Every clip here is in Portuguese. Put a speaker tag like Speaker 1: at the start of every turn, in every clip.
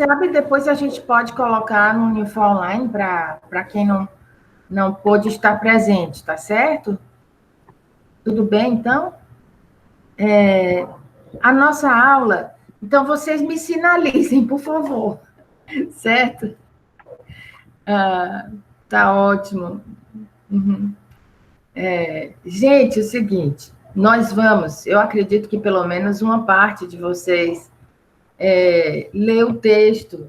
Speaker 1: sabe, depois a gente pode colocar no Info Online para quem não pôde estar presente, tá certo? Tudo bem, então? A nossa aula... Então, vocês me sinalizem, por favor. Certo? Tá ótimo. Uhum. Gente, é o seguinte, eu acredito que pelo menos uma parte de vocês lê o texto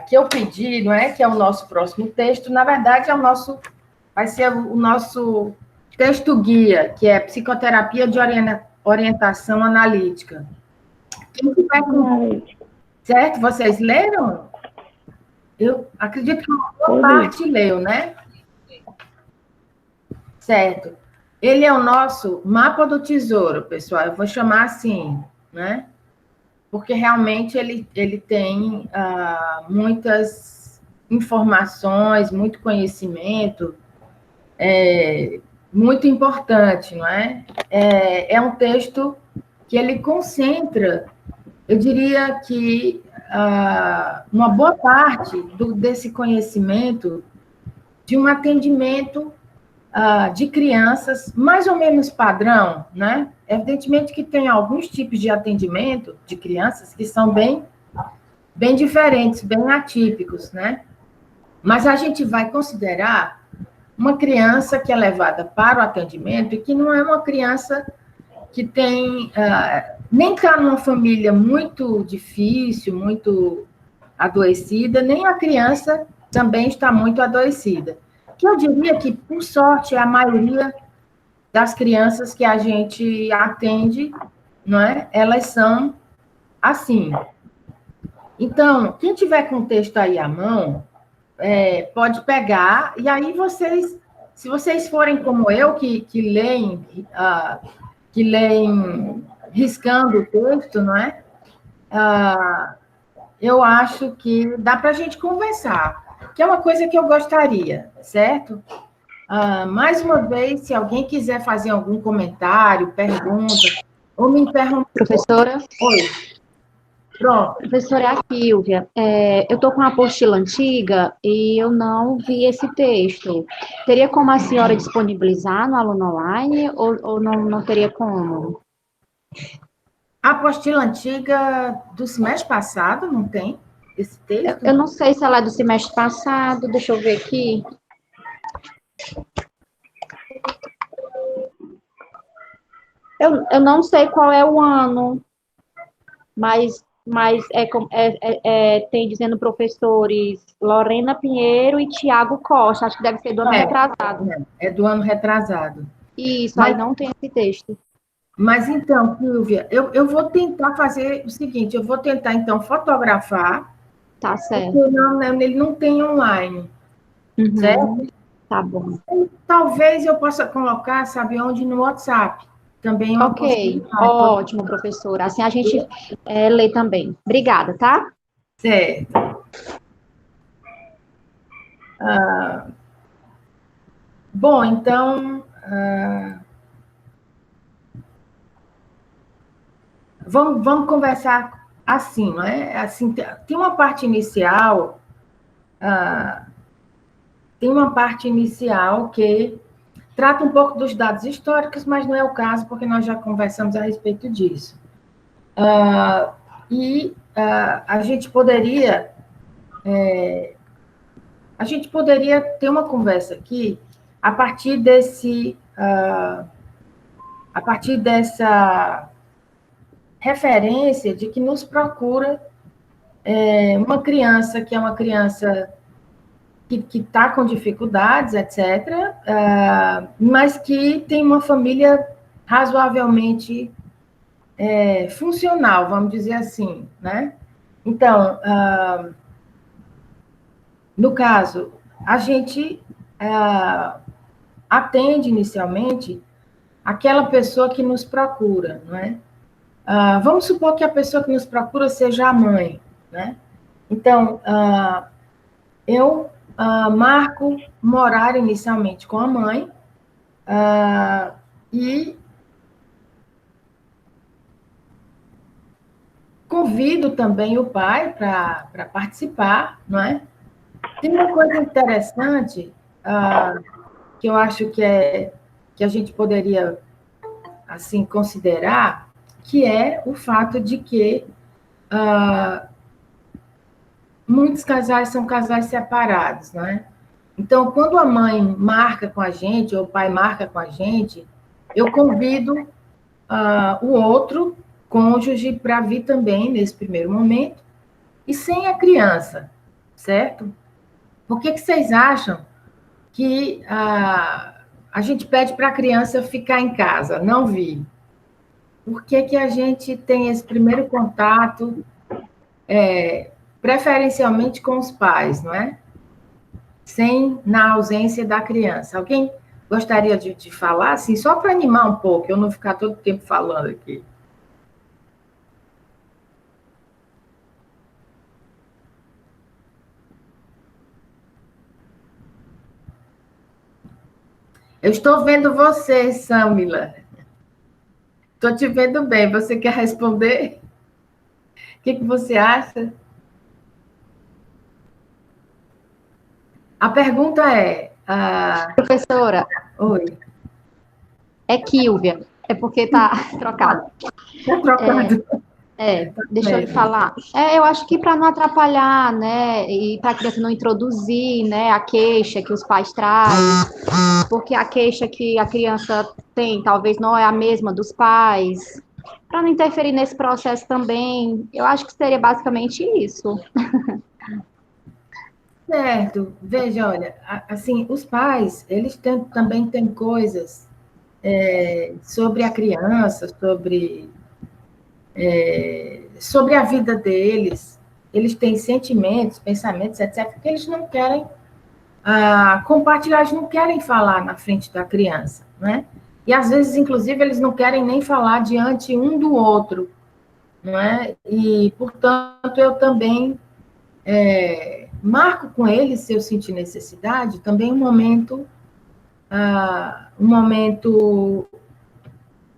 Speaker 1: que eu pedi, não é? Que é o nosso próximo texto. Na verdade, vai ser o nosso texto guia, que é Psicoterapia de Orientação Analítica. Quem tiver com... Certo? Vocês leram? Eu acredito que uma boa parte leu, né? Certo. Ele é o nosso mapa do tesouro, pessoal. Eu vou chamar assim, né? Porque realmente ele tem muitas informações, muito conhecimento, muito importante, não é? É um texto que ele concentra, eu diria que uma boa parte desse conhecimento de um atendimento de crianças, mais ou menos padrão, né? Evidentemente que tem alguns tipos de atendimento de crianças que são bem diferentes, bem atípicos, né? Mas a gente vai considerar uma criança que é levada para o atendimento e que não é uma criança que tem, nem está numa família muito difícil, muito adoecida, nem a criança também está muito adoecida. Que eu diria que, por sorte, a maioria das crianças que a gente atende, não é? Elas são assim. Então, quem tiver com o texto aí à mão, pode pegar, e aí vocês, se vocês forem como eu, que leem riscando o texto, não é? Eu acho que dá para a gente conversar, que é uma coisa que eu gostaria, certo? Mais uma vez, se alguém quiser fazer algum comentário, pergunta, ou me interromper.
Speaker 2: Professora?
Speaker 1: Oi. Pronto.
Speaker 2: Professora, é a Silvia. Eu estou com uma apostila antiga e eu não vi esse texto. Teria como a senhora disponibilizar no aluno online ou não teria como?
Speaker 1: A apostila antiga do semestre passado, não tem esse texto?
Speaker 2: Eu não sei se ela é do semestre passado, deixa eu ver aqui. Eu não sei qual é o ano, mas tem dizendo professores Lorena Pinheiro e Tiago Costa, acho que deve ser do ano retrasado.
Speaker 1: É do ano retrasado.
Speaker 2: Isso, aí não tem esse texto.
Speaker 1: Mas então, Silvia, eu vou tentar fazer o seguinte, eu vou tentar, então, fotografar.
Speaker 2: Tá certo.
Speaker 1: Porque ele não tem online, certo?
Speaker 2: Tá bom.
Speaker 1: Talvez eu possa colocar, sabe onde? No WhatsApp. Também
Speaker 2: ok, ótimo, professora. Assim a gente lê também. Obrigada, tá?
Speaker 1: Certo. Bom, então, vamos conversar assim, não é? Assim, tem uma parte inicial, que trata um pouco dos dados históricos, mas não é o caso, porque nós já conversamos a respeito disso. A gente poderia ter uma conversa aqui a partir dessa referência de que nos procura uma criança que é uma criança que está com dificuldades, etc., mas que tem uma família razoavelmente funcional, vamos dizer assim, né? Então, no caso, a gente atende inicialmente aquela pessoa que nos procura, não é? Vamos supor que a pessoa que nos procura seja a mãe, né? Então, eu marco um horário inicialmente com a mãe e convido também o pai para participar, não é? Tem uma coisa interessante que eu acho que a gente poderia assim considerar, que é o fato de que muitos casais são casais separados, não é? Então, quando a mãe marca com a gente, ou o pai marca com a gente, eu convido o outro cônjuge para vir também nesse primeiro momento, e sem a criança, certo? Por que vocês acham que a gente pede para a criança ficar em casa, não vir? Por que a gente tem esse primeiro contato, preferencialmente com os pais, não é? Na ausência da criança. Alguém gostaria de falar, assim, só para animar um pouco, eu não ficar todo tempo falando aqui? Eu estou vendo você, Samila. Estou te vendo bem. Você quer responder? O que você acha? A pergunta é...
Speaker 2: Professora.
Speaker 1: Oi.
Speaker 2: É Kílvia. É porque tá trocado.
Speaker 1: Está trocado.
Speaker 2: Deixa eu lhe falar. Eu acho que para não atrapalhar, né, e para a criança não introduzir, né, a queixa que os pais trazem, porque a queixa que a criança tem talvez não é a mesma dos pais, para não interferir nesse processo também, eu acho que seria basicamente isso.
Speaker 1: Certo. Veja, olha, assim, os pais, eles também têm coisas sobre a criança, sobre a vida deles. Eles têm sentimentos, pensamentos, etc., que eles não querem compartilhar, eles não querem falar na frente da criança, né? E, às vezes, inclusive, eles não querem nem falar diante um do outro, não é? E, portanto, eu também marco com eles, se eu sentir necessidade, também um momento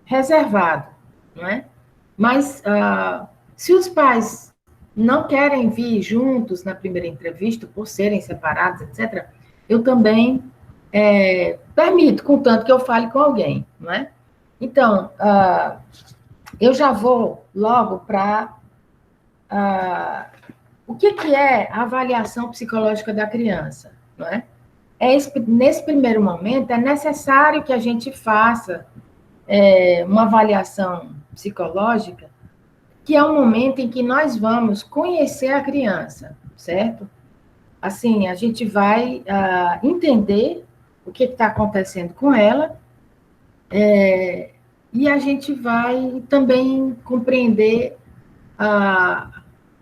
Speaker 1: reservado, não é? Mas, se os pais não querem vir juntos na primeira entrevista, por serem separados, etc., eu também permito, contanto que eu fale com alguém, não é? Então, eu já vou logo para o que é a avaliação psicológica da criança, não é? Nesse primeiro momento, é necessário que a gente faça uma avaliação psicológica, que é um momento em que nós vamos conhecer a criança, certo? Assim, a gente vai entender o que está acontecendo com ela, e a gente vai também compreender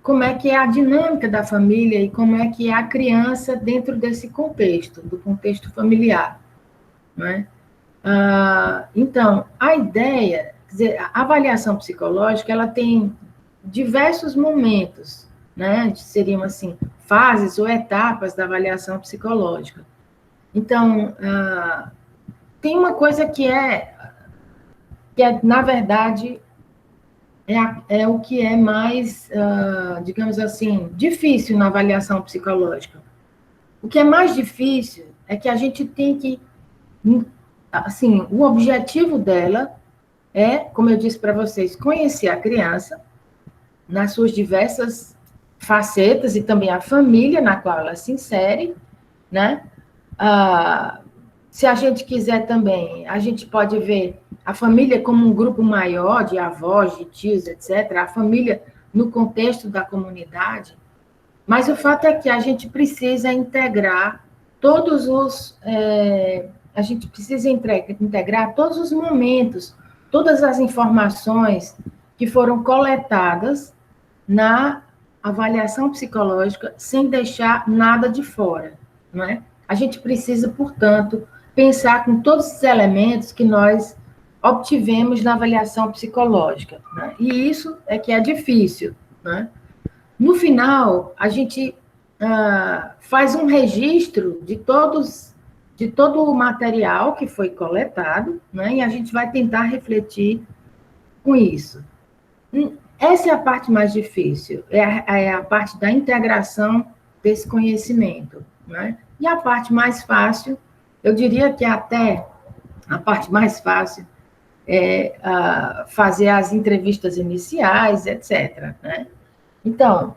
Speaker 1: como é que é a dinâmica da família e como é que é a criança dentro desse contexto, do contexto familiar, não é? Então, a ideia, quer dizer, a avaliação psicológica, ela tem diversos momentos, né? Seriam, assim, fases ou etapas da avaliação psicológica. Então, tem uma coisa que na verdade, é o que é mais, digamos assim, difícil na avaliação psicológica. O que é mais difícil é que a gente tem que, assim, o objetivo dela é, como eu disse para vocês, conhecer a criança nas suas diversas facetas e também a família na qual ela se insere, né? Se a gente quiser também, a gente pode ver a família como um grupo maior de avós, de tios, etc., a família no contexto da comunidade, mas o fato é que a gente precisa integrar a gente precisa integrar todos os momentos, todas as informações que foram coletadas na avaliação psicológica, sem deixar nada de fora, não é? A gente precisa, portanto, pensar com todos os elementos que nós obtivemos na avaliação psicológica, né? E isso é que é difícil, né? No final, a gente faz um registro de todo o material que foi coletado, né? E a gente vai tentar refletir com isso. Essa é a parte mais difícil, é a parte da integração desse conhecimento, né? E a parte mais fácil, eu diria que até a parte mais fácil é fazer as entrevistas iniciais, etc., né? Então,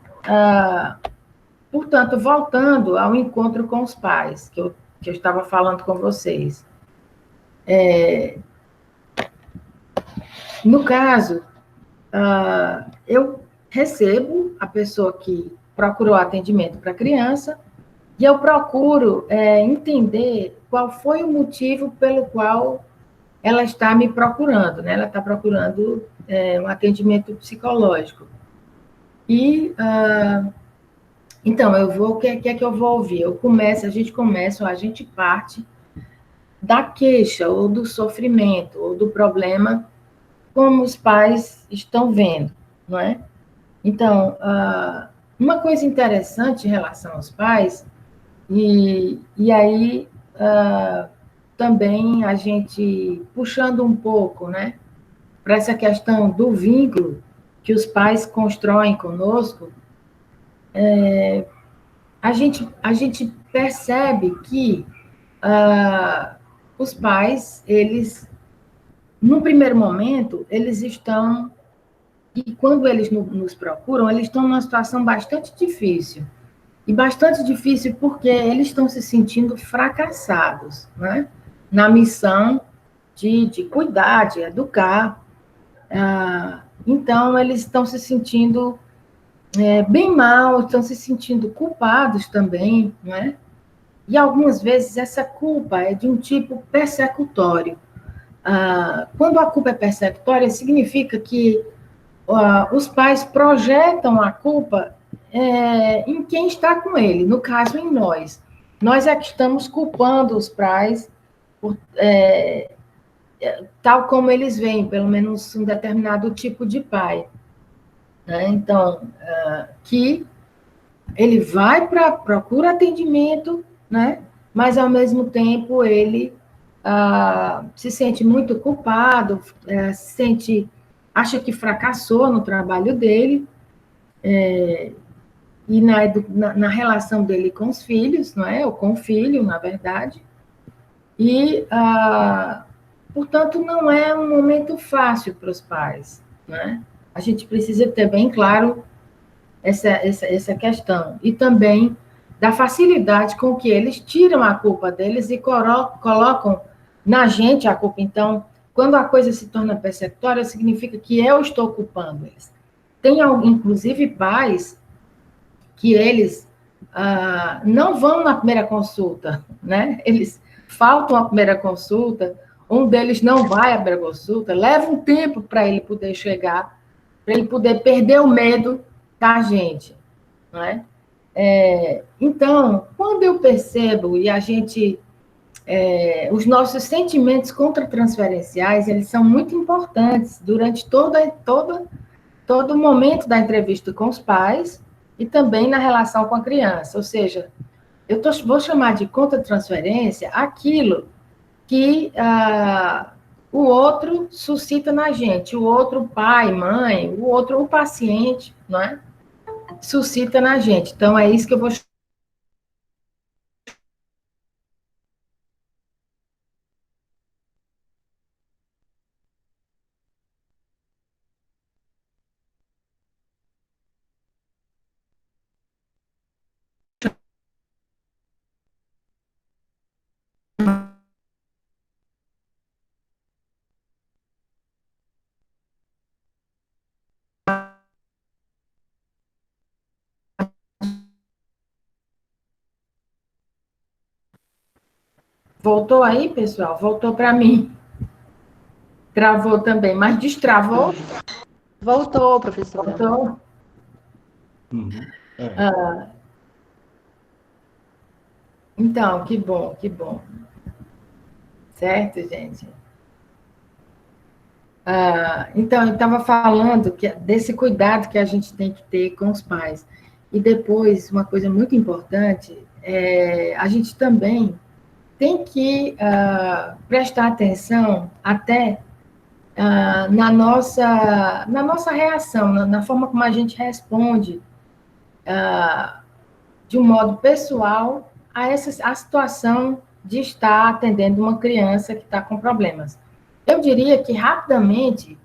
Speaker 1: portanto, voltando ao encontro com os pais, que eu estava falando com vocês. No caso, eu recebo a pessoa que procurou atendimento para criança e eu procuro entender qual foi o motivo pelo qual ela está me procurando, né? Ela está procurando um atendimento psicológico. E, então, o que é que eu vou ouvir? A gente parte da queixa, ou do sofrimento, ou do problema, como os pais estão vendo, não é? Então, uma coisa interessante em relação aos pais, e aí também a gente puxando um pouco, né, para essa questão do vínculo que os pais constroem conosco, a gente percebe que os pais, eles, no primeiro momento, eles estão, e quando eles nos procuram, eles estão numa situação bastante difícil. E bastante difícil porque eles estão se sentindo fracassados, né? Na missão de cuidar, de educar. Então, eles estão se sentindo bem mal, estão se sentindo culpados também, né? E algumas vezes essa culpa é de um tipo persecutório. Quando a culpa é persecutória, significa que os pais projetam a culpa em quem está com ele, no caso, em nós. Nós é que estamos culpando os pais por, tal como eles veem, pelo menos um determinado tipo de pai. Né? Então, que ele vai para procura atendimento, né? Mas ao mesmo tempo ele se sente muito culpado, acha que fracassou no trabalho dele, e na relação dele com os filhos, não é? Ou com o filho, na verdade. E, portanto, não é um momento fácil para os pais, né? A gente precisa ter bem claro essa questão. E também da facilidade com que eles tiram a culpa deles e colocam na gente a culpa. Então, quando a coisa se torna perceptória, significa que eu estou culpando eles. Tem, inclusive, pais que eles não vão na primeira consulta, né? Eles faltam à primeira consulta, um deles não vai à primeira consulta, leva um tempo para ele poder chegar, para ele poder perder o medo da gente, não é? Então, quando eu percebo e a gente, os nossos sentimentos contratransferenciais, eles são muito importantes durante todo o momento da entrevista com os pais e também na relação com a criança. Ou seja, vou chamar de contratransferência aquilo que o outro suscita na gente, o outro pai, mãe, o paciente, não é? Suscita na gente. Então, é isso que eu vou. Voltou aí, pessoal? Voltou para mim. Travou também, mas destravou?
Speaker 2: Voltou, professora.
Speaker 1: Voltou?
Speaker 3: Uhum.
Speaker 1: Então, que bom, que bom. Certo, gente? Então, eu estava falando desse cuidado que a gente tem que ter com os pais. E depois, uma coisa muito importante, a gente também tem que prestar atenção até na nossa reação, na forma como a gente responde de um modo pessoal a situação de estar atendendo uma criança que está com problemas. Eu diria que, rapidamente,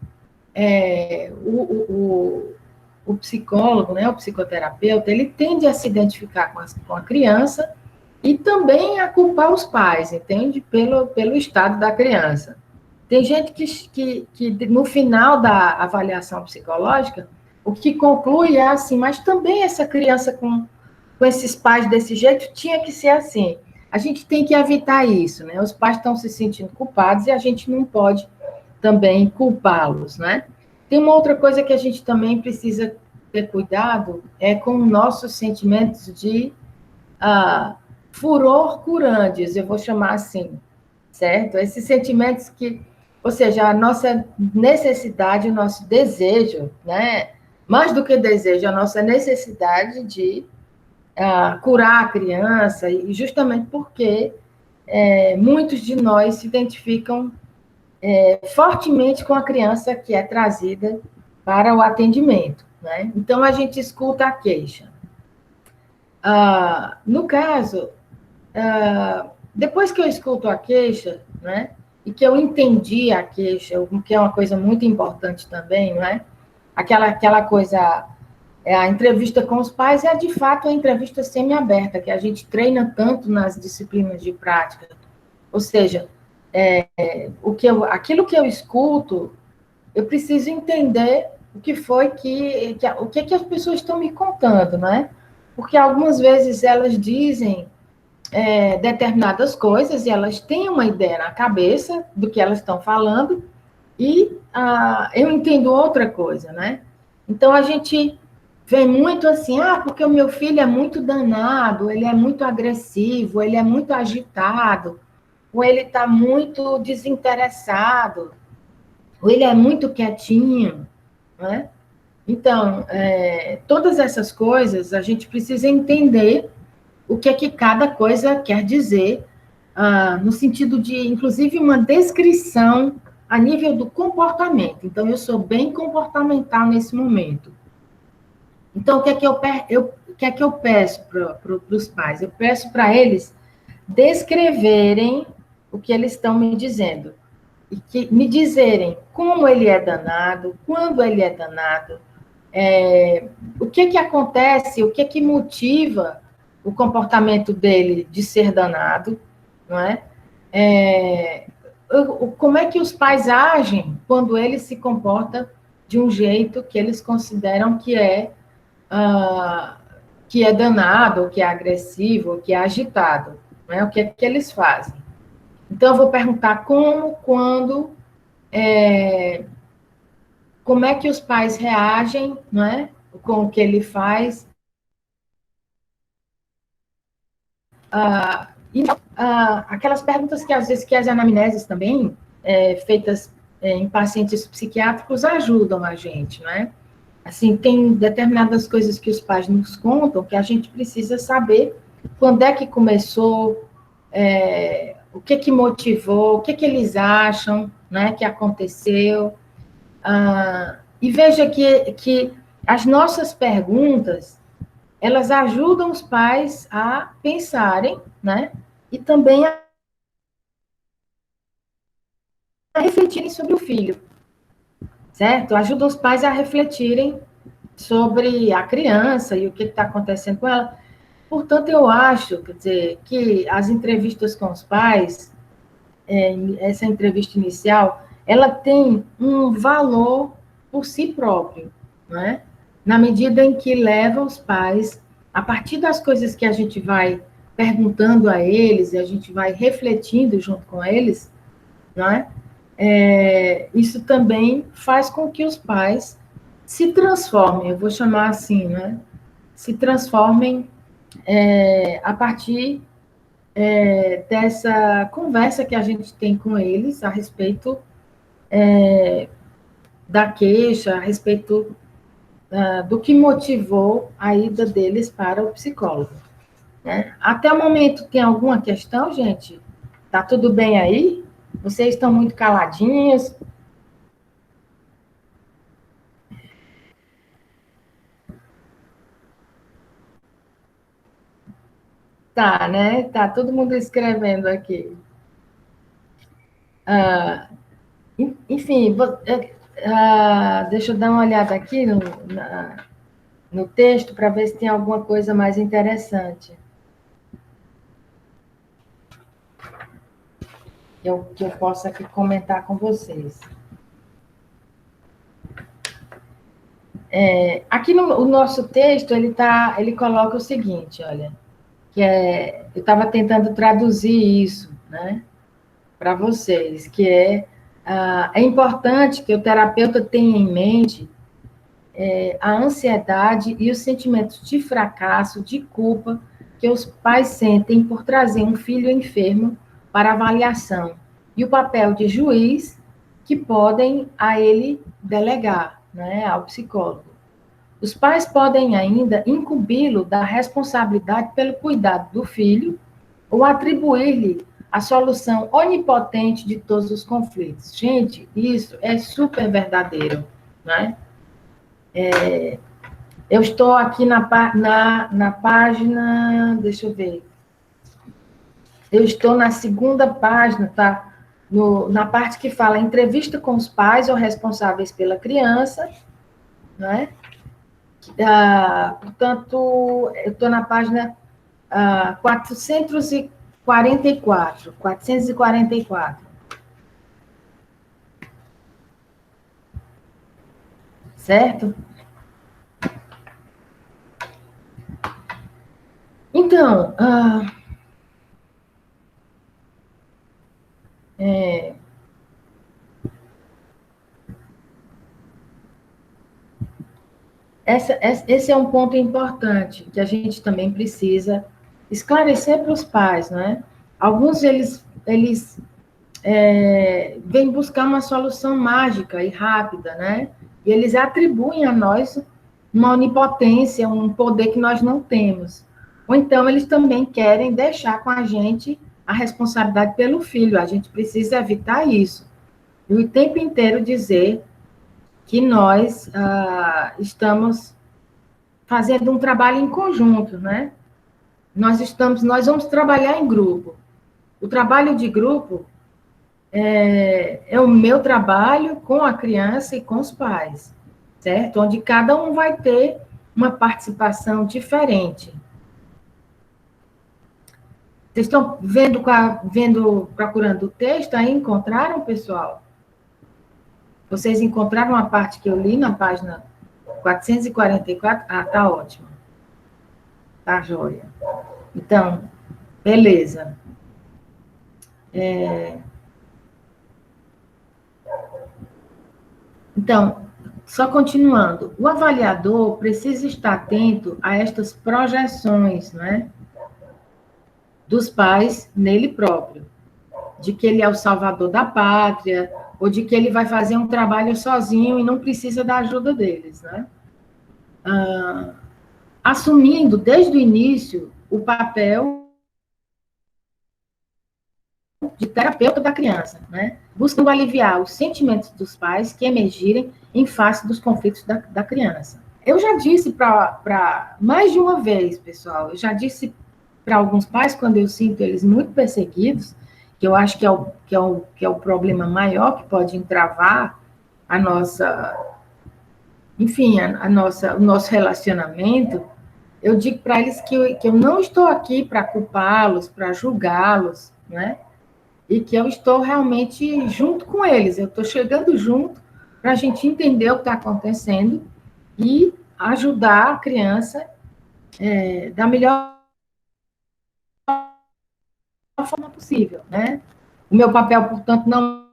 Speaker 1: o psicólogo, né, o psicoterapeuta, ele tende a se identificar com a criança e também a culpar os pais, entende? Pelo estado da criança. Tem gente que no final da avaliação psicológica, o que conclui é assim, mas também essa criança com esses pais desse jeito tinha que ser assim. A gente tem que evitar isso, né? Os pais estão se sentindo culpados e a gente não pode também culpá-los, né? Tem uma outra coisa que a gente também precisa ter cuidado, é com nossos sentimentos de furor curantes, eu vou chamar assim, certo? Esses sentimentos que, ou seja, a nossa necessidade, o nosso desejo, né? Mais do que desejo, a nossa necessidade de curar a criança, e justamente porque muitos de nós se identificam fortemente com a criança que é trazida para o atendimento, né? Então, a gente escuta a queixa. No caso, depois que eu escuto a queixa, né, e que eu entendi a queixa, o que é uma coisa muito importante também, não é? Aquela coisa, a entrevista com os pais é, de fato, a entrevista semi-aberta, que a gente treina tanto nas disciplinas de prática. Ou seja, aquilo que eu escuto, eu preciso entender o que foi o que as pessoas estão me contando, né? Porque algumas vezes elas dizem determinadas coisas e elas têm uma ideia na cabeça do que elas estão falando e eu entendo outra coisa, né? Então, a gente vem muito assim, porque o meu filho é muito danado, ele é muito agressivo, ele é muito agitado, ou ele está muito desinteressado, ou ele é muito quietinho, né? Então, todas essas coisas a gente precisa entender o que é que cada coisa quer dizer, no sentido de, inclusive, uma descrição a nível do comportamento. Então, eu sou bem comportamental nesse momento. Então, o que é que eu peço para os pais? Eu peço para eles descreverem o que eles estão me dizendo. E que me dizerem como ele é danado, quando ele é danado, o que acontece, o que motiva o comportamento dele de ser danado, não é? Como é que os pais agem quando ele se comporta de um jeito que eles consideram que é danado, ou que é agressivo, ou que é agitado, não é? O que é que eles fazem? Então, eu vou perguntar como, quando, como é que os pais reagem, não é? Com o que ele faz. Aquelas perguntas que, às vezes, que as anamneses também, feitas em pacientes psiquiátricos, ajudam a gente, não é? Assim, tem determinadas coisas que os pais nos contam que a gente precisa saber quando é que começou, o que motivou, o que eles acham, né, que aconteceu. E veja que as nossas perguntas, elas ajudam os pais a pensarem, né, e também a refletirem sobre o filho, certo? Ajuda os pais a refletirem sobre a criança e o que está acontecendo com ela. Portanto, eu acho, quer dizer, que as entrevistas com os pais, essa entrevista inicial, ela tem um valor por si próprio, não é? Na medida em que leva os pais, a partir das coisas que a gente vai perguntando a eles, e a gente vai refletindo junto com eles, não é? Isso também faz com que os pais se transformem, eu vou chamar assim, né? Se transformem a partir dessa conversa que a gente tem com eles a respeito da queixa, a respeito do que motivou a ida deles para o psicólogo, né? Até o momento, tem alguma questão, gente? Tá tudo bem aí? Vocês estão muito caladinhos? Tá, né? Tá todo mundo escrevendo aqui. Ah, enfim, deixa eu dar uma olhada aqui no texto para ver se tem alguma coisa mais interessante que eu possa aqui comentar com vocês. Aqui no o nosso texto, ele coloca o seguinte, olha, eu estava tentando traduzir isso, né, para vocês, é importante que o terapeuta tenha em mente a ansiedade e os sentimentos de fracasso, de culpa que os pais sentem por trazer um filho enfermo para avaliação e o papel de juiz que podem a ele delegar, né, ao psicólogo. Os pais podem ainda incumbi-lo da responsabilidade pelo cuidado do filho ou atribuir-lhe a solução onipotente de todos os conflitos. Gente, isso é super verdadeiro, né? Eu estou aqui na página, deixa eu ver. Eu estou na segunda página, tá? Na parte que fala entrevista com os pais ou responsáveis pela criança, né? Portanto, eu estou na página 444. 444. Certo? Então, é, esse é um ponto importante que a gente também precisa esclarecer para os pais, né? Alguns eles vêm buscar uma solução mágica e rápida, né? E eles atribuem a nós uma onipotência, um poder que nós não temos. Ou então eles também querem deixar com a gente a responsabilidade pelo filho. A gente precisa evitar isso. E o tempo inteiro dizer que nós estamos fazendo um trabalho em conjunto, né? Nós vamos trabalhar em grupo. O trabalho de grupo é o meu trabalho com a criança e com os pais, certo? Onde cada um vai ter uma participação diferente. Vocês estão procurando o texto aí? Encontraram, pessoal? Vocês encontraram a parte que eu li na página 444? Ah, tá ótimo. Tá joia. Então, beleza. Então, só continuando, o avaliador precisa estar atento a estas projeções, né, dos pais nele próprio, de que ele é o salvador da pátria, ou de que ele vai fazer um trabalho sozinho e não precisa da ajuda deles, né? Assumindo desde o início o papel de terapeuta da criança, né? Buscando aliviar os sentimentos dos pais que emergirem em face dos conflitos da criança. Eu já disse para mais de uma vez, pessoal, eu já disse para alguns pais, quando eu sinto eles muito perseguidos, que eu acho que é o problema maior que pode entravar a nossa, enfim, o nosso relacionamento, eu digo para eles que eu não estou aqui para culpá-los, para julgá-los, né? E que eu estou realmente junto com eles, eu estou chegando junto para a gente entender o que está acontecendo e ajudar a criança da melhor forma possível, né? O meu papel, portanto, não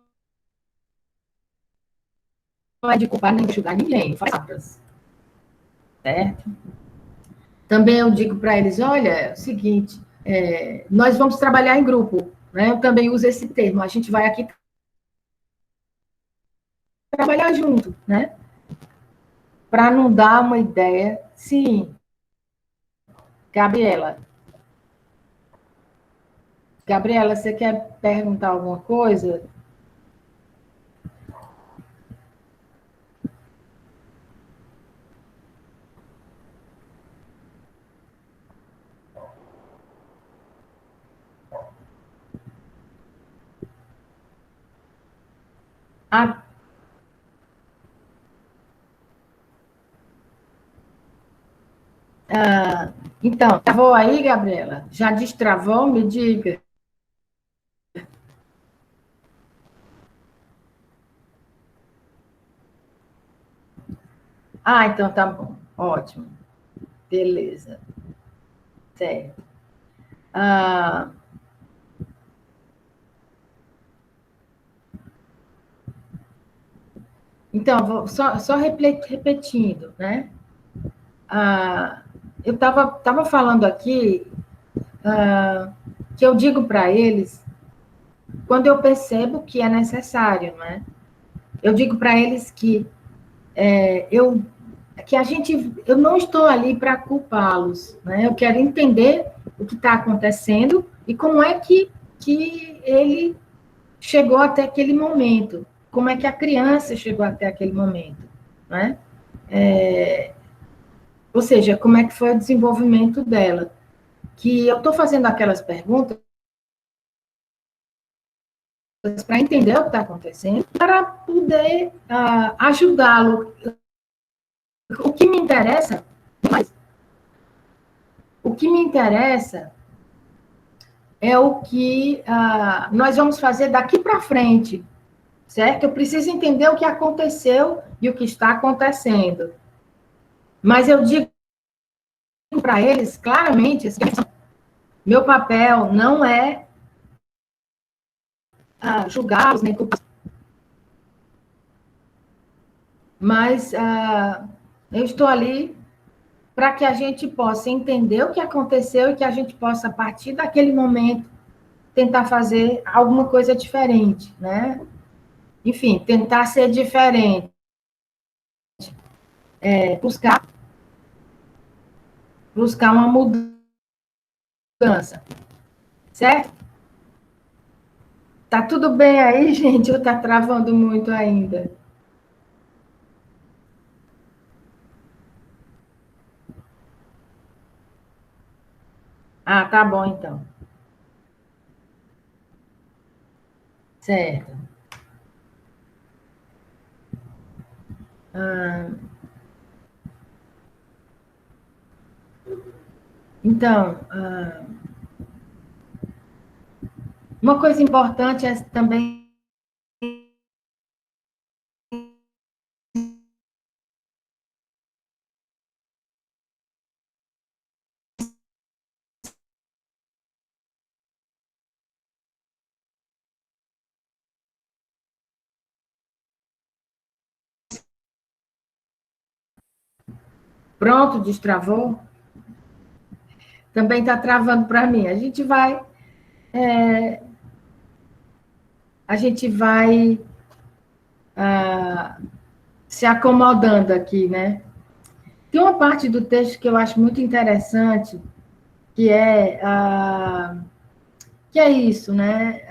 Speaker 1: é de culpar nem de julgar ninguém, faz certo? Também eu digo para eles, olha, é o seguinte, nós vamos trabalhar em grupo, né? Eu também uso esse termo, a gente vai aqui trabalhar junto, né? Para não dar uma ideia, sim, Gabriela. Gabriela, você quer perguntar alguma coisa? Ah, então, travou aí, Gabriela? Já destravou? Me diga. Ah, então tá bom. Ótimo. Beleza. Certo. Ah, então, só repetindo, né? Ah, eu estava falando aqui que eu digo para eles quando eu percebo que é necessário, né? Eu digo para eles que eu que a gente eu não estou ali para culpá-los, né? Eu quero entender o que está acontecendo e como é que ele chegou até aquele momento, como é que a criança chegou até aquele momento, né? Ou seja, como é que foi o desenvolvimento dela. Que eu estou fazendo aquelas perguntas para entender o que está acontecendo, para poder ajudá-lo. O que me interessa, o que me interessa é o que nós vamos fazer daqui para frente, certo? Eu preciso entender o que aconteceu e o que está acontecendo. Mas eu digo para eles claramente, assim, meu papel não é julgá-los, nem culpá-los, mas eu estou ali para que a gente possa entender o que aconteceu e que a gente possa, a partir daquele momento, tentar fazer alguma coisa diferente, né? Enfim, tentar ser diferente, buscar uma mudança, certo? Tá tudo bem aí, gente, ou tá travando muito ainda? Ah, tá bom então. Certo. Ah, então, uma coisa importante é também pronto, destravou, também está travando para mim. A gente vai se acomodando aqui, né? Tem uma parte do texto que eu acho muito interessante, que é isso, né?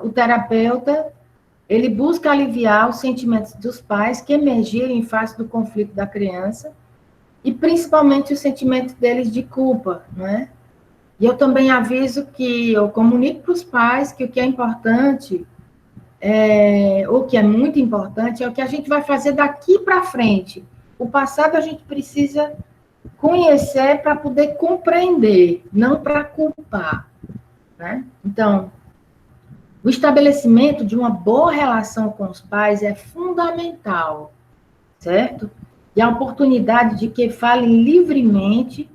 Speaker 1: O terapeuta ele busca aliviar os sentimentos dos pais que emergiram em face do conflito da criança e principalmente o sentimento deles de culpa, né? E eu também aviso que eu comunico para os pais que o que é importante, ou que é muito importante, é o que a gente vai fazer daqui para frente. O passado a gente precisa conhecer para poder compreender, não para culpar, né? Então, o estabelecimento de uma boa relação com os pais é fundamental, certo? E a oportunidade de que falem livremente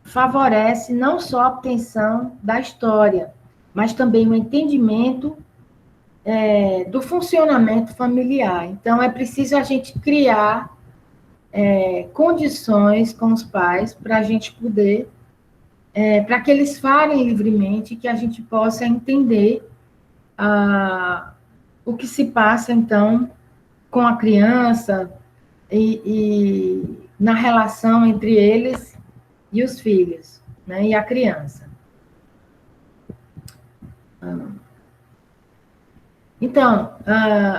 Speaker 1: favorece não só a obtenção da história, mas também o entendimento do funcionamento familiar. Então, é preciso a gente criar condições com os pais para a gente poder, para que eles falem livremente, que a gente possa entender o que se passa, então, com a criança e na relação entre eles e os filhos, né, e a criança. Então,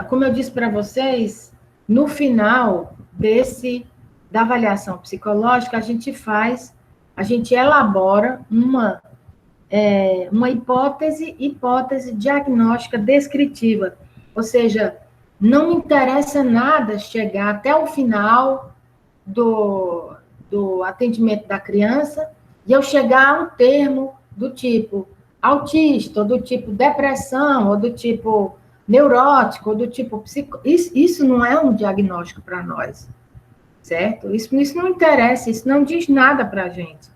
Speaker 1: como eu disse para vocês, no final da avaliação psicológica, a gente elabora uma hipótese diagnóstica descritiva, Ou seja, não me interessa nada chegar até o final do atendimento da criança e eu chegar a um termo do tipo autista, ou do tipo depressão, ou do tipo neurótico, ou do tipo psico... Isso não é um diagnóstico para nós, certo? Isso não interessa, isso não diz nada para a gente.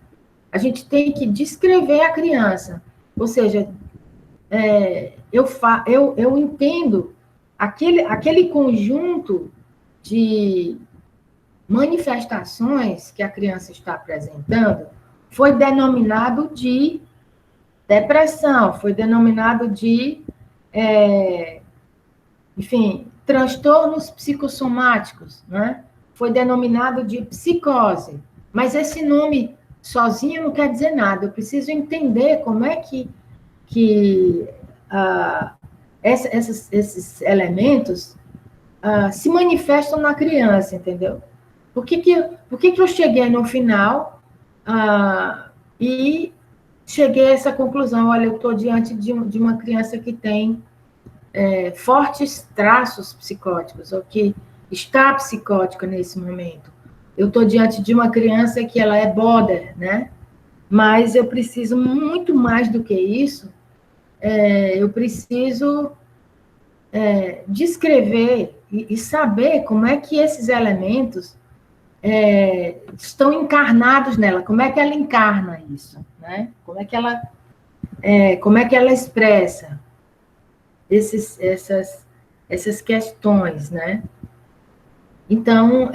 Speaker 1: A gente tem que descrever a criança. Ou seja, eu entendo aquele conjunto de manifestações que a criança está apresentando foi denominado de depressão, foi denominado de, enfim, transtornos psicossomáticos, né? Foi denominado de psicose. Mas esse nome sozinho não quer dizer nada. Eu preciso entender como é que esses elementos se manifestam na criança, entendeu? Por que eu cheguei no final e cheguei a essa conclusão? Olha, eu estou diante de uma criança que tem fortes traços psicóticos, ou que está psicótica nesse momento. Eu estou diante de uma criança que ela é border, né? Mas eu preciso muito mais do que isso. Eu preciso descrever e saber como é que esses elementos estão encarnados nela, como é que ela encarna isso, né? Como é que ela expressa essas questões, né? Então,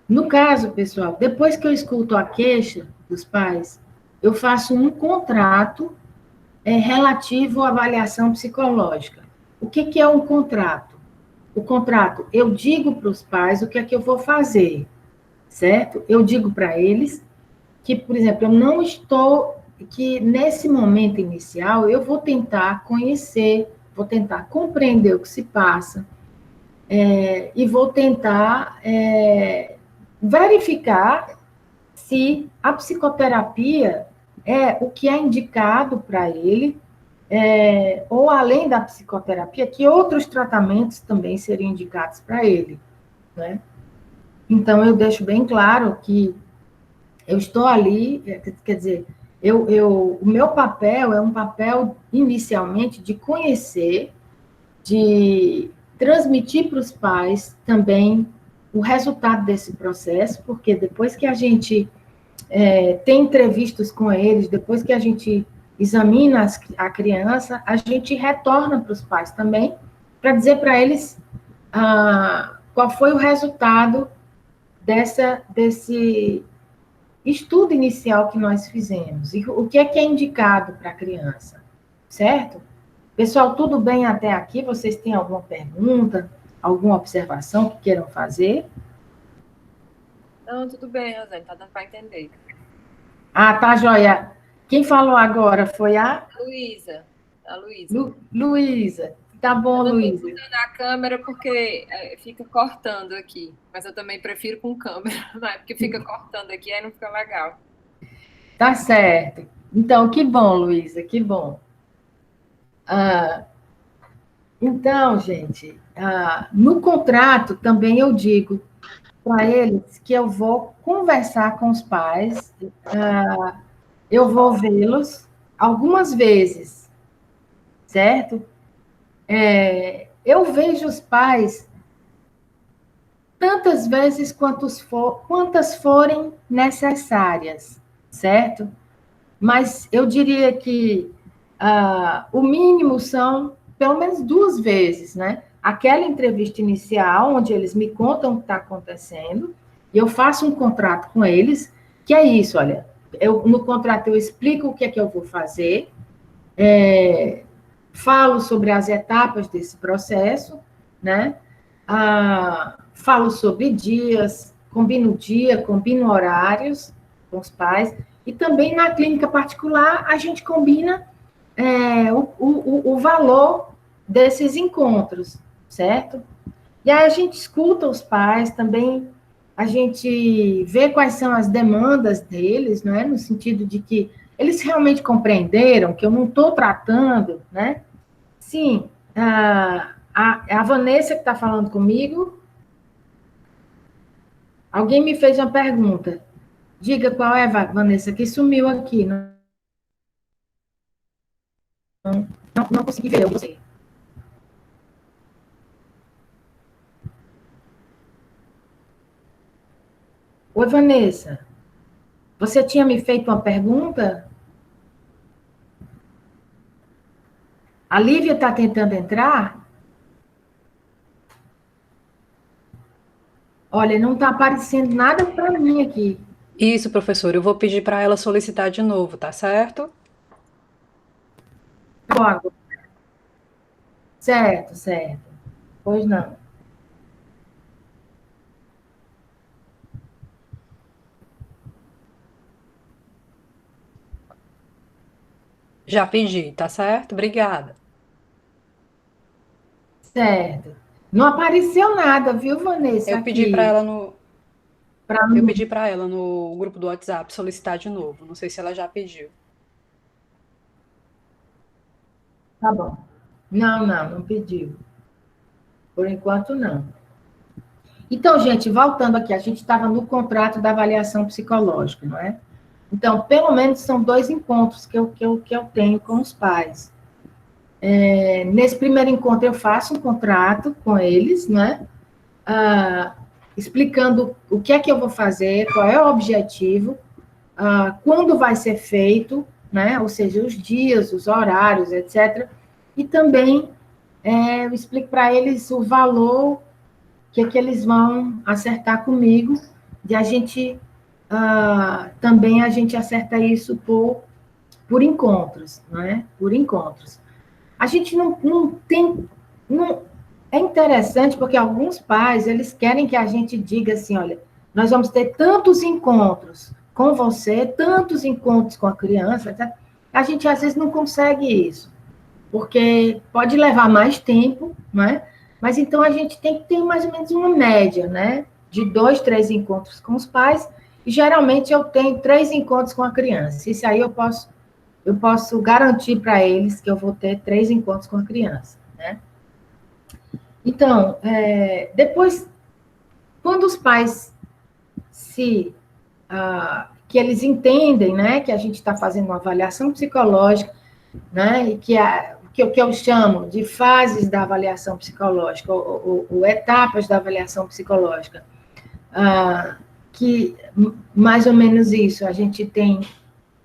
Speaker 1: no caso, pessoal, depois que eu escuto a queixa dos pais, eu faço um contrato relativo à avaliação psicológica. O que é um contrato? O contrato, eu digo para os pais o que é que eu vou fazer, certo? Eu digo para eles que, por exemplo, eu não estou, que nesse momento inicial eu vou tentar conhecer, vou tentar compreender o que se passa, e vou tentar verificar se a psicoterapia é o que é indicado para ele, ou além da psicoterapia, que outros tratamentos também seriam indicados para ele, né? Então, eu deixo bem claro que eu estou ali, quer dizer, o meu papel é um papel, inicialmente, de conhecer, de transmitir para os pais também o resultado desse processo, porque depois que a gente tem entrevistas com eles, depois que a gente examina a criança, a gente retorna para os pais também, para dizer para eles qual foi o resultado desse estudo inicial que nós fizemos, e o que é indicado para a criança, certo? Pessoal, tudo bem até aqui? Vocês têm alguma pergunta, alguma observação que queiram fazer?
Speaker 4: Não, tudo bem, Rosane, tá dando para entender.
Speaker 1: Tá, joia. Quem falou agora foi a
Speaker 4: Luísa. A Luísa.
Speaker 1: Luísa. Tá bom, Luísa.
Speaker 4: Eu não estou usando a câmera porque fica cortando aqui, mas eu também prefiro com câmera, né? Porque fica cortando aqui, aí não fica legal.
Speaker 1: Tá certo. Então, que bom, Luísa, que bom. Então, gente, no contrato também eu digo para eles que eu vou conversar com os pais, eu vou vê-los algumas vezes, certo? Eu vejo os pais tantas vezes quantas forem necessárias, certo? Mas eu diria que o mínimo são pelo menos 2 vezes, né? Aquela entrevista inicial, onde eles me contam o que está acontecendo, e eu faço um contrato com eles, que é isso, olha, no contrato eu explico o que é que eu vou fazer, falo sobre as etapas desse processo, né? Falo sobre dias, combino horários com os pais, e também na clínica particular a gente combina o valor desses encontros, certo? E aí a gente escuta os pais também, a gente vê quais são as demandas deles, não é? No sentido de que eles realmente compreenderam que eu não estou tratando, né? Sim, a Vanessa que está falando comigo. Alguém me fez uma pergunta. Diga qual é, Vanessa, que sumiu aqui. Não consegui ver você. Oi, Vanessa. Você tinha me feito uma pergunta? A Lívia está tentando entrar? Olha, não está aparecendo nada para mim aqui.
Speaker 5: Isso, professor, eu vou pedir para ela solicitar de novo, tá certo?
Speaker 1: Agora. Certo, certo. Pois não.
Speaker 5: Já pedi, tá certo? Obrigada.
Speaker 1: Certo. Não apareceu nada, viu, Vanessa,
Speaker 5: Eu pedi para
Speaker 1: aqui.
Speaker 5: ela no,
Speaker 1: Para
Speaker 5: eu
Speaker 1: mim.
Speaker 5: pedi para ela no grupo do WhatsApp solicitar de novo. Não sei se ela já pediu.
Speaker 1: Tá bom. Não pediu. Por enquanto, não. Então, gente, voltando aqui, a gente estava no contrato da avaliação psicológica, não é? Então, pelo menos são 2 encontros que eu tenho com os pais. Nesse primeiro encontro, eu faço um contrato com eles, né? Explicando o que é que eu vou fazer, qual é o objetivo, quando vai ser feito, né? Ou seja, os dias, os horários, etc. E também eu explico para eles o valor que eles vão acertar comigo, de a gente, também a gente acerta isso por encontros, né? Por encontros. A gente não tem, não, é interessante porque alguns pais, eles querem que a gente diga assim, olha, nós vamos ter tantos encontros com você, tantos encontros com a criança, etc. A gente às vezes não consegue isso, porque pode levar mais tempo, né? Mas então a gente tem que ter mais ou menos uma média, né? De 2, 3 encontros com os pais, e geralmente eu tenho 3 encontros com a criança. Isso aí eu posso garantir para eles que eu vou ter 3 encontros com a criança, né? Então, depois, quando os pais que eles entendem, né, que a gente está fazendo uma avaliação psicológica, né, e que eu chamo de fases da avaliação psicológica, ou etapas da avaliação psicológica, que mais ou menos isso, a gente tem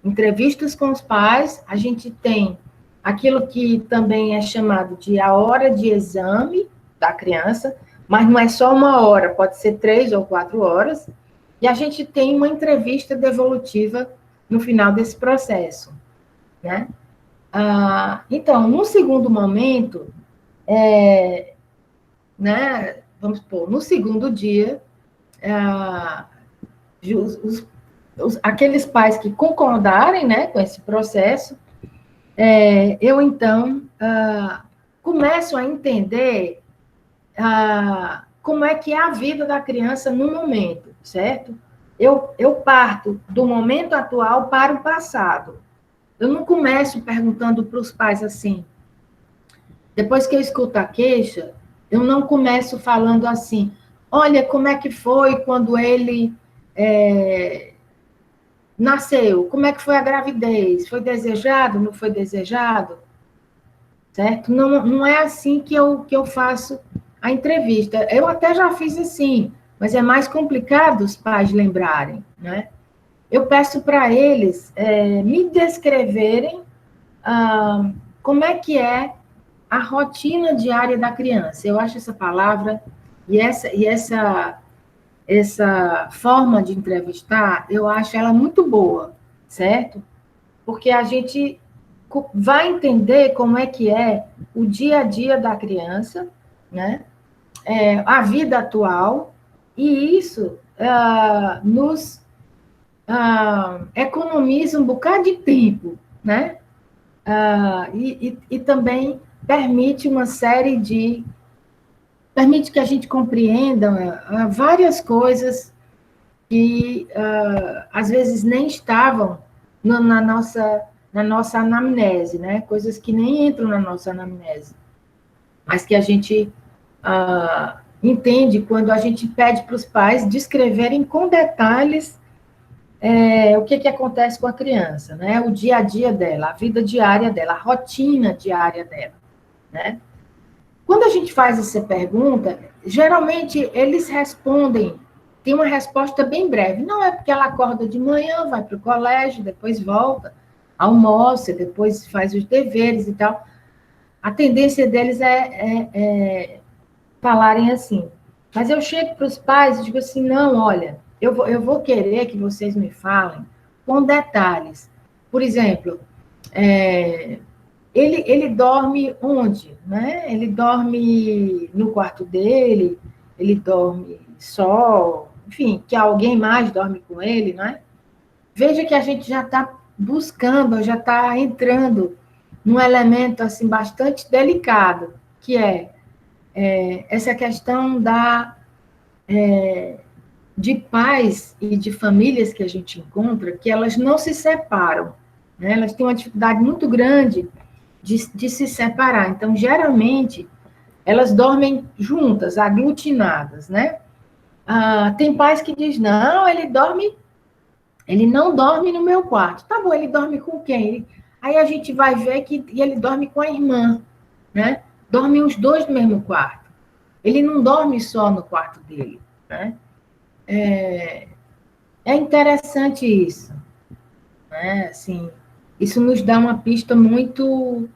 Speaker 1: entrevistas com os pais, a gente tem aquilo que também é chamado de a hora de exame da criança, mas não é só uma hora, pode ser 3 ou 4 horas, e a gente tem uma entrevista devolutiva no final desse processo, né? Então, no segundo momento, né, vamos supor, no segundo dia, aqueles pais que concordarem, né, com esse processo, eu então começo a entender como é que é a vida da criança no momento, certo? Eu parto do momento atual para o passado. Eu não começo perguntando para os pais assim. Depois que eu escuto a queixa, eu não começo falando assim, olha, como é que foi quando ele nasceu? Como é que foi a gravidez? Foi desejado? Não foi desejado? Certo? Não é assim que eu faço a entrevista. Eu até já fiz assim, mas é mais complicado os pais lembrarem, né? Eu peço para eles me descreverem como é que é a rotina diária da criança. Eu acho essa palavra e essa forma de entrevistar, eu acho ela muito boa, certo? Porque a gente vai entender como é que é o dia a dia da criança, né? A vida atual, e isso nos economiza um bocado de tempo, né? E também permite uma série de... permite que a gente compreenda várias coisas que às vezes nem estavam na nossa anamnese, né? Coisas que nem entram na nossa anamnese. mas que a gente entende quando a gente pede para os pais descreverem com detalhes o que acontece com a criança, né? O dia a dia dela, a vida diária dela, a rotina diária dela, né? Quando a gente faz essa pergunta, geralmente eles respondem, tem uma resposta bem breve. Não é porque ela acorda de manhã, vai para o colégio, depois volta, almoça, depois faz os deveres e tal. A tendência deles é falarem assim. Mas eu chego para os pais e digo assim, não, olha, eu vou querer que vocês me falem com detalhes. Por exemplo, ele dorme onde? Né? Ele dorme no quarto dele, ele dorme só, enfim, que alguém mais dorme com ele, não é? Veja que a gente já está buscando, já está entrando num elemento assim bastante delicado, que é essa questão de pais e de famílias que a gente encontra, que elas não se separam, né? Elas têm uma dificuldade muito grande de se separar. Então, geralmente, elas dormem juntas, aglutinadas, né? Tem pais que dizem, não, ele não dorme no meu quarto. Tá bom, ele dorme com quem? Aí a gente vai ver que ele dorme com a irmã, né? Dormem os dois no mesmo quarto. Ele não dorme só no quarto dele, né? É interessante isso, né? Assim, isso nos dá uma pista muito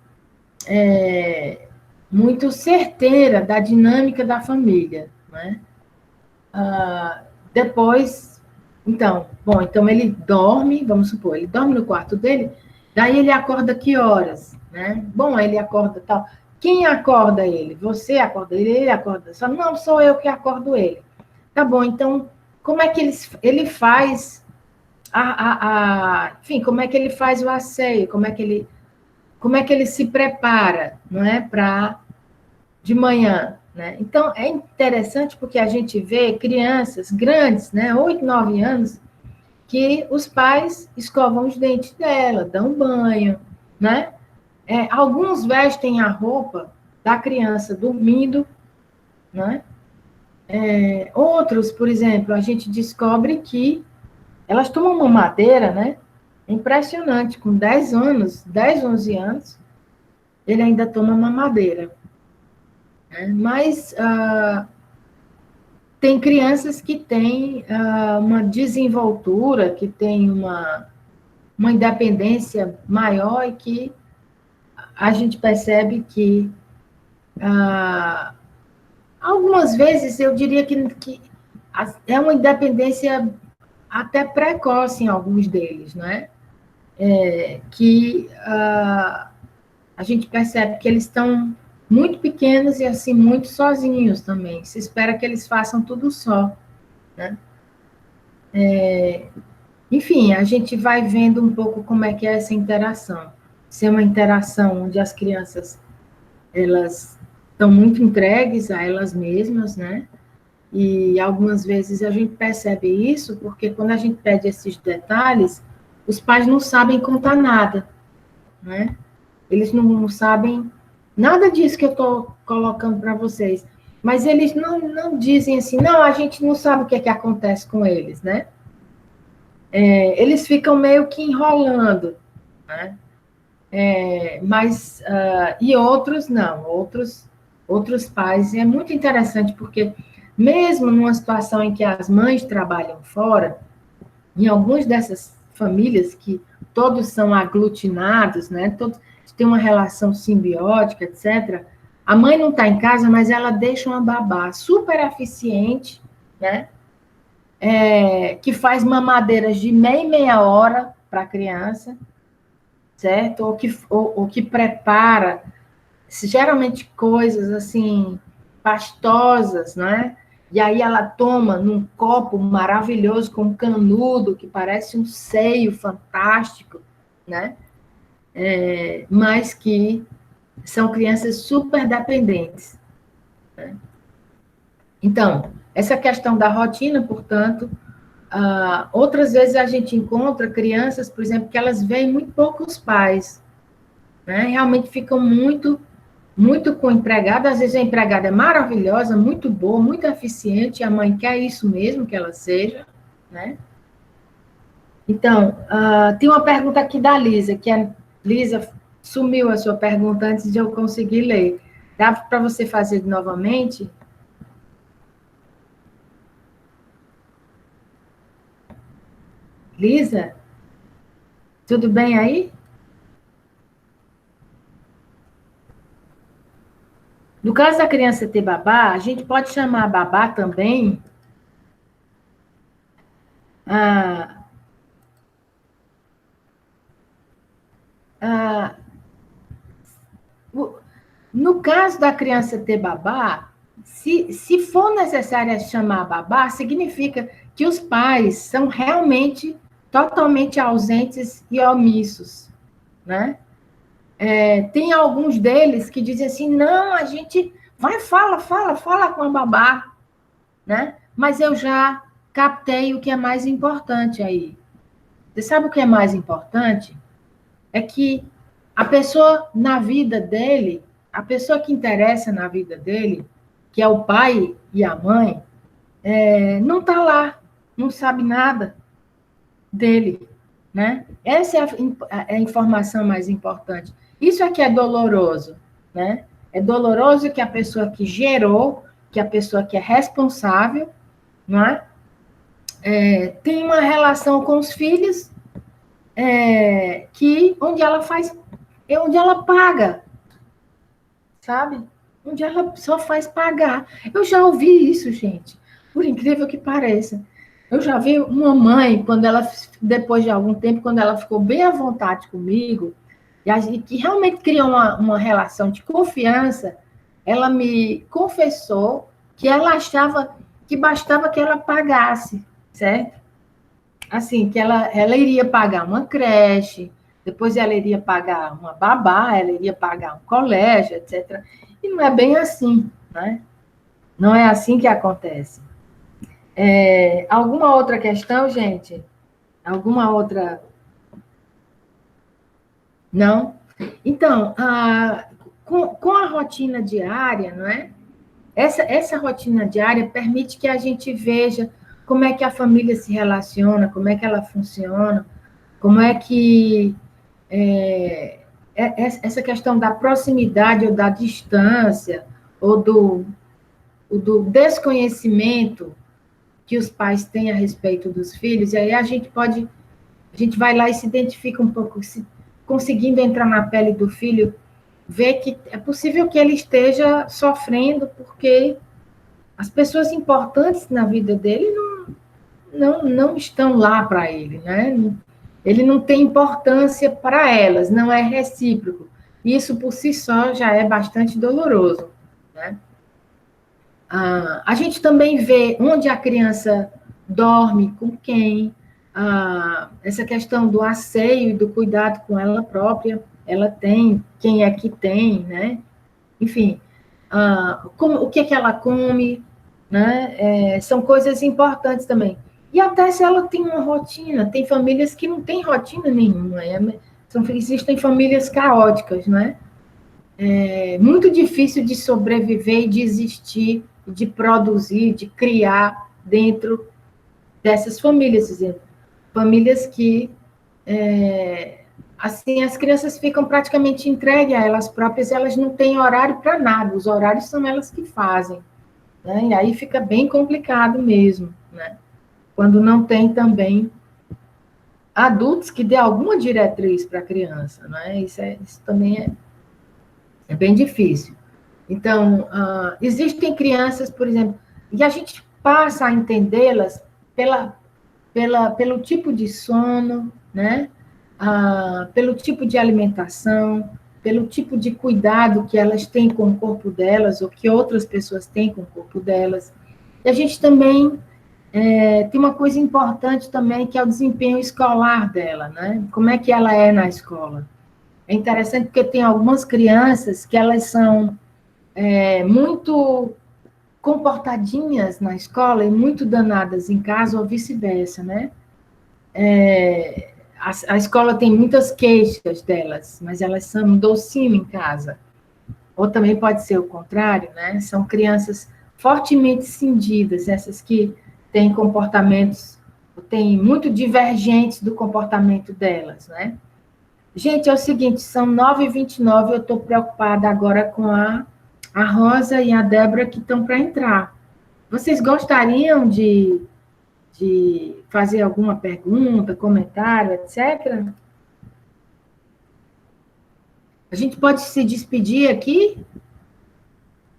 Speaker 1: muito certeira da dinâmica da família, né? Depois, então ele dorme, vamos supor, ele dorme no quarto dele, daí ele acorda que horas, né? Bom, aí ele acorda tal. Quem acorda ele? Você acorda ele? Ele acorda? Só não, sou eu que acordo ele. Tá bom, então, como é que ele faz enfim, como é que ele faz o asseio? Como é que ele se prepara, não é, para de manhã, né? Então, é interessante porque a gente vê crianças grandes, né, 8, 9 anos, que os pais escovam os dentes dela, dão banho, né? Alguns vestem a roupa da criança dormindo, né? Outros, por exemplo, a gente descobre que elas tomam mamadeira, né? Impressionante, com 10 anos, 10, 11 anos, ele ainda toma mamadeira. Mas tem crianças que têm uma desenvoltura, que têm uma independência maior e que a gente percebe que algumas vezes eu diria que é uma independência até precoce em alguns deles, não é? Que a gente percebe que eles estão muito pequenos e, assim, muito sozinhos também. Se espera que eles façam tudo só, né? Enfim, a gente vai vendo um pouco como é que é essa interação. Se é uma interação onde as crianças, elas estão muito entregues a elas mesmas, né? E algumas vezes a gente percebe isso porque quando a gente pede esses detalhes, os pais não sabem contar nada, né? Eles não sabem nada disso que eu estou colocando para vocês. Mas eles não dizem assim, não, a gente não sabe o que acontece com eles, né? Eles ficam meio que enrolando, né? Mas, e outros não, outros pais. E é muito interessante, porque mesmo numa situação em que as mães trabalham fora, em algumas dessas famílias que todos são aglutinados, né? Todos têm uma relação simbiótica, etc., a mãe não está em casa, mas ela deixa uma babá super eficiente, né? Que faz mamadeiras de meia hora para a criança, certo? Ou que prepara, geralmente, coisas assim, pastosas, né? E aí ela toma num copo maravilhoso, com canudo, que parece um seio fantástico, né? Mas que são crianças super dependentes, né? Então, essa questão da rotina, portanto, outras vezes a gente encontra crianças, por exemplo, que elas veem muito pouco os pais, né? Realmente ficam muito muito com o empregado, às vezes a empregada é maravilhosa, muito boa, muito eficiente, a mãe quer isso mesmo que ela seja, né? Então, tem uma pergunta aqui da Lisa, que a Lisa sumiu a sua pergunta antes de eu conseguir ler. Dá para você fazer novamente? Lisa, tudo bem aí? No caso da criança ter babá, a gente pode chamar babá também. Ah, ah, no caso da criança ter babá, se for necessário chamar babá, significa que os pais são realmente totalmente ausentes e omissos, né? Tem alguns deles que dizem assim, não, a gente vai, fala com a babá, né? Mas eu já captei o que é mais importante aí. Você sabe o que é mais importante? É que a pessoa na vida dele, a pessoa que interessa na vida dele, que é o pai e a mãe, não está lá, não sabe nada dele, né? Essa é a informação mais importante. Isso é que é doloroso, né? É doloroso que a pessoa que gerou, que a pessoa que é responsável, não é? Tem uma relação com os filhos onde ela paga, sabe? Onde ela só faz pagar. Eu já ouvi isso, gente, por incrível que pareça. Eu já vi uma mãe, depois de algum tempo, quando ela ficou bem à vontade comigo, e que realmente criou uma relação de confiança, ela me confessou que ela achava que bastava que ela pagasse, certo? Assim, que ela iria pagar uma creche, depois ela iria pagar uma babá, ela iria pagar um colégio, etc. E não é bem assim, né? Não é assim que acontece. Alguma outra questão, gente? Alguma outra? Não? Então, com a rotina diária, não é? Essa rotina diária permite que a gente veja como é que a família se relaciona, como é que ela funciona, como é que essa questão da proximidade ou da distância, ou do desconhecimento que os pais têm a respeito dos filhos, e aí a gente vai lá e se identifica um pouco, conseguindo entrar na pele do filho, ver que é possível que ele esteja sofrendo porque as pessoas importantes na vida dele não estão lá para ele, né? Ele não tem importância para elas, não é recíproco. Isso por si só já é bastante doloroso, né? A gente também vê onde a criança dorme, com quem, essa questão do asseio e do cuidado com ela própria, ela tem, quem é que tem, né? Enfim, o que é que ela come, né? São coisas importantes também. E até se ela tem uma rotina, tem famílias que não têm rotina nenhuma, existem famílias caóticas, né? É muito difícil de sobreviver e de existir, de produzir, de criar dentro dessas famílias, dizendo, famílias que, assim, as crianças ficam praticamente entregues a elas próprias, elas não têm horário para nada, os horários são elas que fazem, né? E aí fica bem complicado mesmo, né? Quando não tem também adultos que dê alguma diretriz para a criança, né? Isso também é bem difícil. Então, existem crianças, por exemplo, e a gente passa a entendê-las pelo tipo de sono, né? Pelo tipo de alimentação, pelo tipo de cuidado que elas têm com o corpo delas, ou que outras pessoas têm com o corpo delas. E a gente também tem uma coisa importante também, que é o desempenho escolar dela, né? Como é que ela é na escola. É interessante porque tem algumas crianças que elas são muito comportadinhas na escola e muito danadas em casa, ou vice-versa, né? A escola tem muitas queixas delas, mas elas são docinho em casa. ou também pode ser o contrário, né? São crianças fortemente cindidas, essas que têm comportamentos, têm muito divergentes do comportamento delas, né? Gente, é o seguinte, são 9h29, eu estou preocupada agora com a Rosa e a Débora que estão para entrar. Vocês gostariam de fazer alguma pergunta, comentário, etc.? A gente pode se despedir aqui?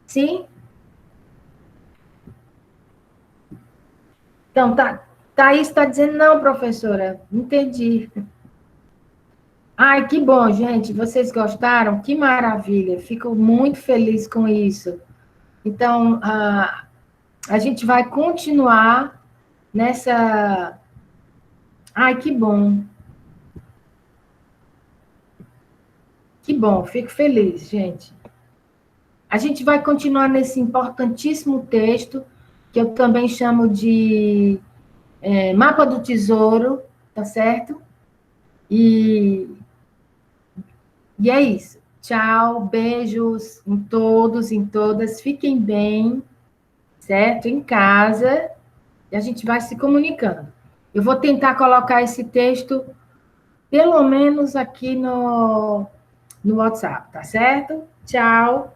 Speaker 1: Sim? Então, Thaís está dizendo, não, professora, entendi. Ai, que bom, gente, vocês gostaram? Que maravilha, fico muito feliz com isso. Então, a gente vai continuar nessa... Ai, que bom. Que bom, fico feliz, gente. A gente vai continuar nesse importantíssimo texto, que eu também chamo de Mapa do Tesouro, tá certo? E é isso. Tchau, beijos em todos, em todas. Fiquem bem, certo? Em casa. E a gente vai se comunicando. Eu vou tentar colocar esse texto, pelo menos aqui no WhatsApp, tá certo? Tchau.